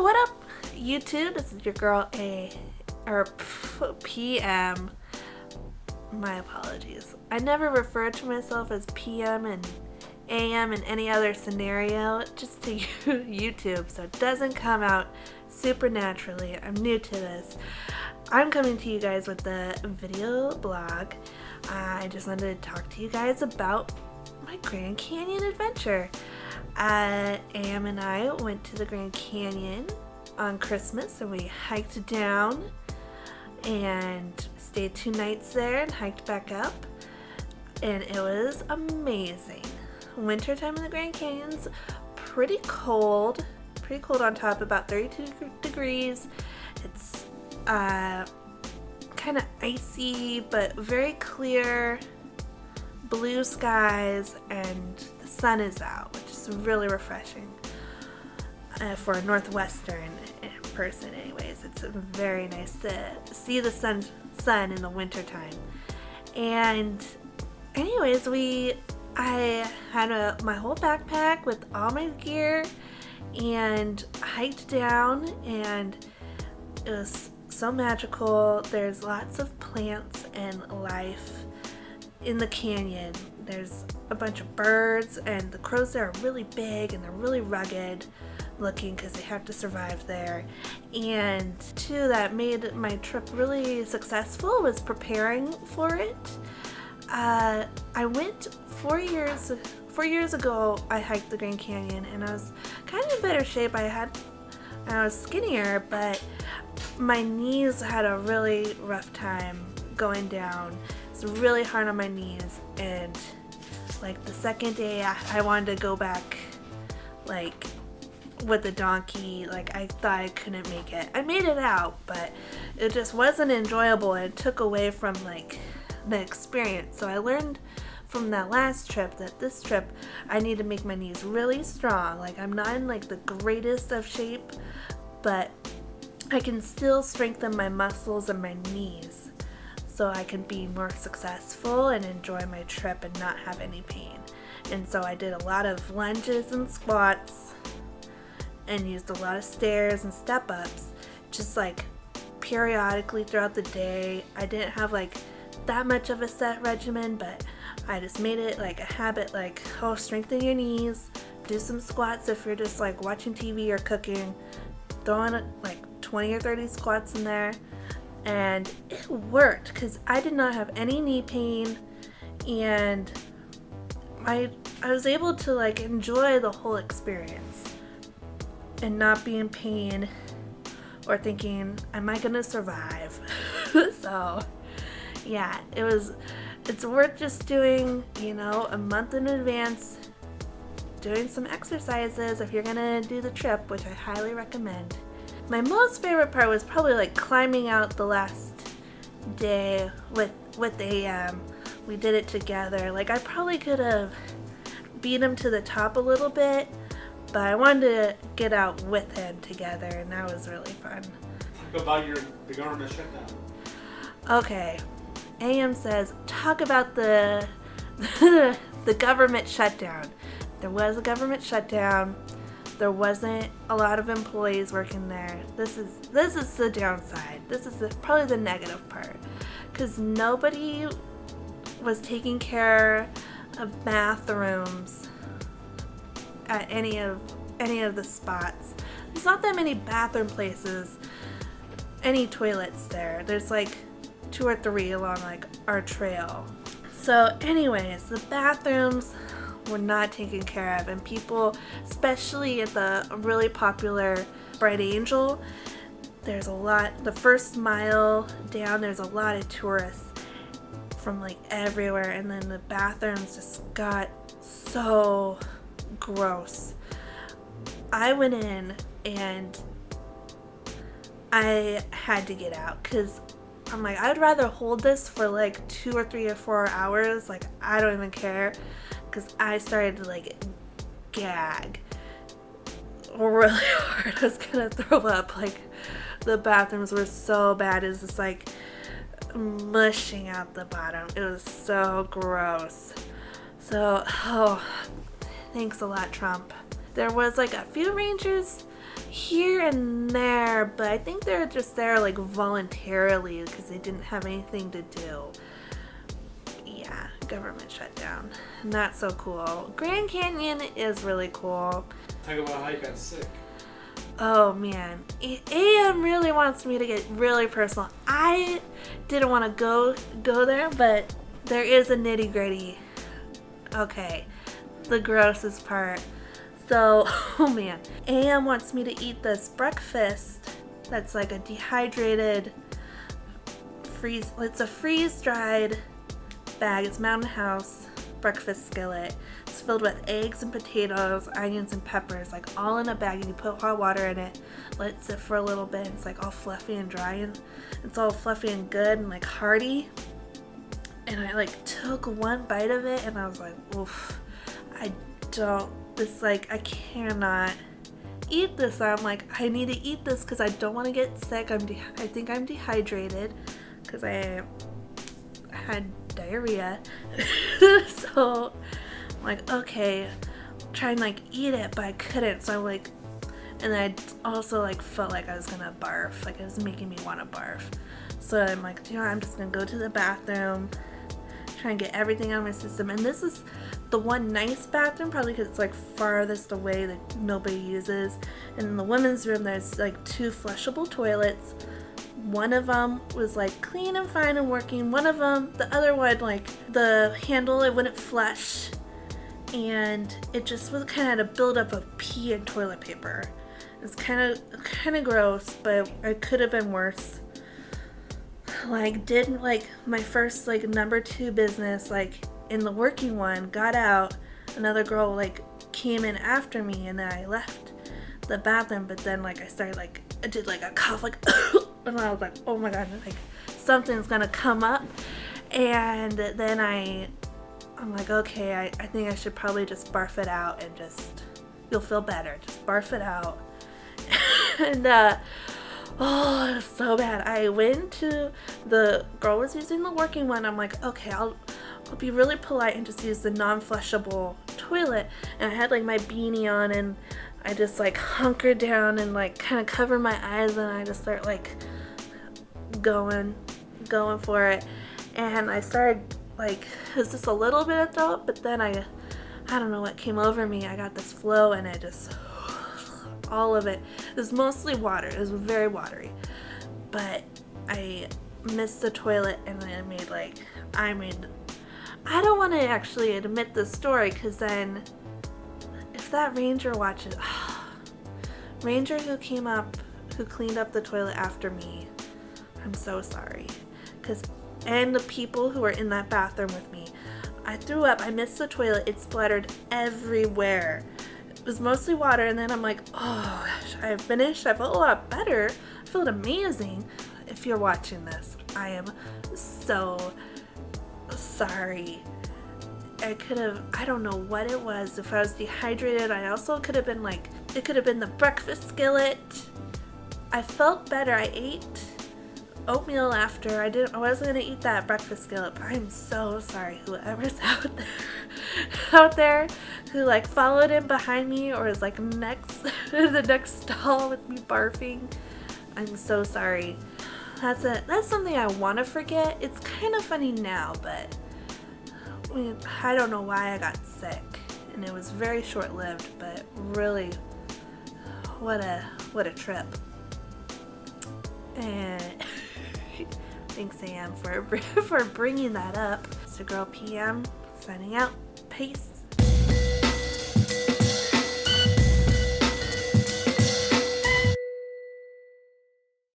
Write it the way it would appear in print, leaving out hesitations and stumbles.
what up, YouTube? This is your girl PM. My apologies. I never refer to myself as PM and AM in any other scenario, just to YouTube, so it doesn't come out super naturally. I'm new to this. I'm coming to you guys with the video blog. I just wanted to talk to you guys about my Grand Canyon adventure. AM and I went to the Grand Canyon on Christmas, and we hiked down and stayed 2 nights there and hiked back up, and it was amazing. Wintertime in the Grand Canyon's pretty cold on top, about 32 degrees. It's kind of icy but very clear, blue skies, and the sun is out, which is really refreshing for a northwestern person. Anyways, it's very nice to see the sun in the wintertime. And anyways, I had my whole backpack with all my gear and hiked down, and it was so magical. There's lots of plants and life in the canyon. There's a bunch of birds, and the crows there are really big and they're really rugged looking because they have to survive there. And two, that made my trip really successful was preparing for it. I went 4 years ago. I hiked the Grand Canyon, and I was kind of in better shape. I was skinnier, but my knees had a really rough time going down. It's really hard on my knees, and like the second day I wanted to go back like with the donkey. Like, I thought I couldn't make it. I made it out, but it just wasn't enjoyable, and it took away from like the experience. So I learned from that last trip that this trip I need to make my knees really strong. Like, I'm not in like the greatest of shape, but I can still strengthen my muscles and my knees so I can be more successful and enjoy my trip and not have any pain. And so I did a lot of lunges and squats and used a lot of stairs and step ups, just like periodically throughout the day. I didn't have like that much of a set regimen, but I just made it like a habit, like, strengthen your knees, do some squats if you're just like watching TV or cooking, throw in like 20 or 30 squats in there. And it worked because I did not have any knee pain, and I was able to like enjoy the whole experience and not be in pain or thinking, am I gonna survive? So yeah, it's worth just doing, a month in advance, doing some exercises if you're gonna do the trip, which I highly recommend. My most favorite part was probably like climbing out the last day with AM. We did it together. Like, I probably could have beat him to the top a little bit, but I wanted to get out with him together, and that was really fun. Talk about the government shutdown. Okay, AM says, talk about the government shutdown. There was a government shutdown. There wasn't a lot of employees working there. This is the downside. This is probably the negative part, because nobody was taking care of bathrooms at any of the spots. There's not that many bathroom places, any toilets there. There's like 2 or 3 along like our trail. So anyways, the bathrooms were not taken care of, and people, especially at the really popular Bright Angel, there's a lot, the first mile down, there's a lot of tourists from like everywhere, and then the bathrooms just got so gross. I went in and I had to get out because I'm like, I'd rather hold this for like 2 or 3 or 4 hours. Like, I don't even care, because I started to like gag really hard. I was gonna throw up. Like, the bathrooms were so bad. It was just like mushing out the bottom. It was so gross. So, thanks a lot, Trump. There was like a few rangers here and there, but I think they're just there like voluntarily because they didn't have anything to do. Yeah, government shutdown. Not so cool. Grand Canyon is really cool. Talk about how you got sick. Oh man, AM really wants me to get really personal. I didn't want to go there, but there is a nitty gritty. Okay, the grossest part. So, oh man, AM wants me to eat this breakfast that's like a dehydrated it's a freeze-dried bag. It's Mountain House breakfast skillet. It's filled with eggs and potatoes, onions and peppers, like all in a bag, and you put hot water in it, let it sit for a little bit, and it's like all fluffy and dry, and it's all fluffy and good and like hearty. And I like took one bite of it and I was like, oof, I cannot eat this. I'm like, I need to eat this because I don't want to get sick. I think I'm dehydrated because I had diarrhea. So I'm like, okay, try and like eat it, but I couldn't. So I'm like, and then I also like felt like I was gonna barf, like it was making me want to barf. So I'm like, I'm just gonna go to the bathroom, try and get everything out of my system. And this is the one nice bathroom, probably because it's like farthest away that nobody uses. And in the women's room, there's like 2 flushable toilets. One of them was like clean and fine and working. One of them, the other one, like the handle, it wouldn't flush, and it just was kind of a buildup of pee and toilet paper. It's kind of gross, but it could have been worse. Like did like my first like number 2 business, like in the working one, got out, another girl like came in after me, and then I left the bathroom, but then like I did like a cough, like and I was like, oh my god, like something's gonna come up. And then I'm like, okay, I think I should probably just barf it out and just, you'll feel better, just barf it out. And oh, it was so bad. I went to, the girl was using the working one. I'm like, okay, I'll be really polite and just use the non-flushable toilet. And I had like my beanie on, and I just like hunkered down and like kind of covered my eyes, and I just start like going for it. And I started like, it was just a little bit of throat, but then I don't know what came over me. I got this flow, and I just, all of it. It was mostly water. It was very watery. But I missed the toilet, and I don't want to actually admit this story, because then if that ranger watches, ranger who cleaned up the toilet after me, I'm so sorry. And the people who were in that bathroom with me, I threw up, I missed the toilet, it splattered everywhere. It was mostly water, and then I'm like, oh gosh, I finished, I felt a lot better, I felt amazing. If you're watching this, I am so sorry. I don't know what it was. If I was dehydrated, I also could have been like, it could have been the breakfast skillet. I felt better. I ate oatmeal after. I wasn't gonna eat that breakfast skillet, but I'm so sorry whoever's out there who like followed in behind me or is like next the next stall with me barfing. I'm so sorry. That's something I want to forget. It's kind of funny now, but I don't know why I got sick, and it was very short-lived, but really, what a trip. And thanks, Sam, for bringing that up. It's your girl PM, signing out. Peace.